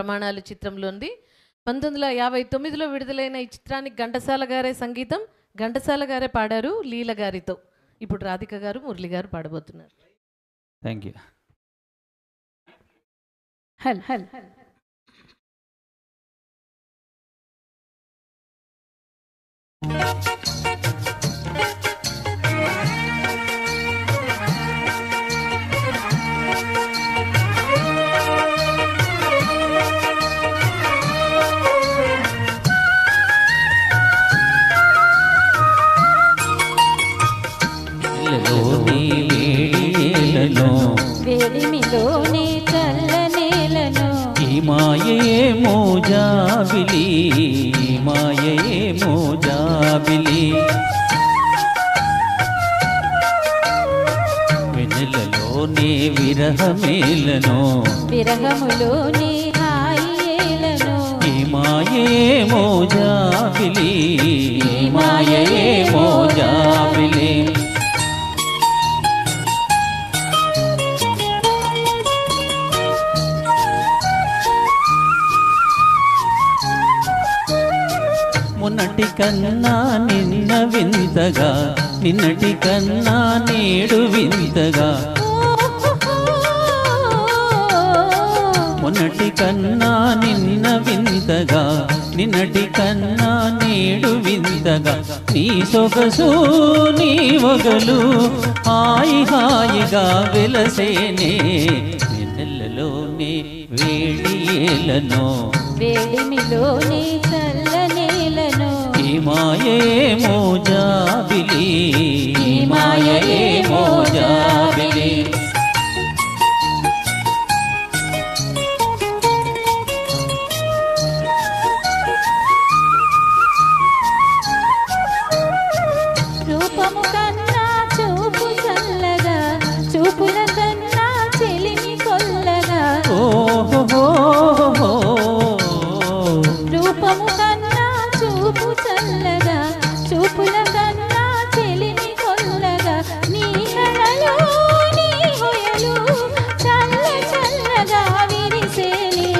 ప్రమాణాలు చిత్రంలోంది. 1959లో విడుదలైన ఈ చిత్రానికి ఘంటసాల గారే సంగీతం, ఘంటసాల గారే పాడారు లీల గారితో. ఇప్పుడు రాధిక గారు, మురళి గారు పాడబోతున్నారు. Thank you. హల్ హల్ వేడిమిలోని చల్లనేలను ఈ మాయే మోజాబిలి, మాయే మోజాబిలి. వెన్నెలలోనే విరహమేలను, విరహములోని హాయిలను ఈ మాయే మోజాబిలి, మాయే మోజాబిలి. మొన్నటి కన్నా నిన్న వింతగా, నిన్నటి కన్నా నేడు వింతగా. మొన్నటి కన్నా నిన్న వింతగా, నిన్నటి కన్నా నేడు వింతగా. నీ సొగసు నీ వగలు హాయి హాయిగా వెలసేనే, వెన్నెలలోనే వేడియేలను, వేడిమిలోని చల్లనేలను ఈ మాయే మోజాబిలి, ఈ మాయే మోజాబిలి. రూపము కన్నా చూపు చల్లగా, చూపుల కన్నా చెలిమి కొల్లగా. రూపము కన్నా చూపు చల్లగా, చూపుల కన్నా చెలిమి కొల్లగా. నీ కళలో నీ హొయలు చల్ల చల్లగా విరిసేనే,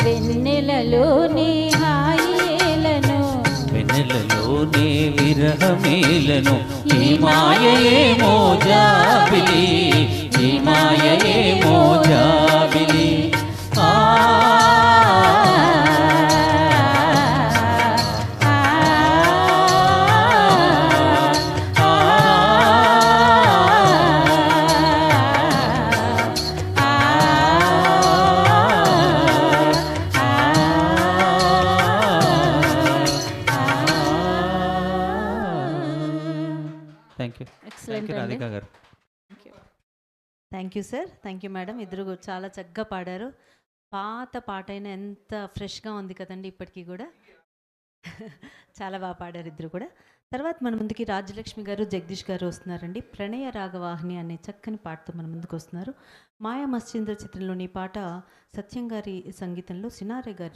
వెన్నెలలోని హాయిలను, వెన్నెలలోనే విరహమేలను. ఈ మాయే మోజాబిలి, ఈ మాయే మోజాబిలి. Thank you. Excellent Radhika garu. Thank you sir, thank you madam. ఇద్దరు చాలా చక్కగా పాడారు. పాత పాట అయినా ఎంత ఫ్రెష్గా ఉంది కదండి ఇప్పటికీ కూడా. చాలా బాగా పాడారు ఇద్దరు కూడా. తర్వాత మన ముందుకి రాజ్యలక్ష్మి గారు, జగదీష్ గారు వస్తున్నారండి. ప్రణయ రాగవాహిని అనే చక్కని పాటతో మన ముందుకు వస్తున్నారు. మాయా మశ్చంద్ర చిత్రంలోని పాట సత్యం గారి సంగీతంలో సినారే గారు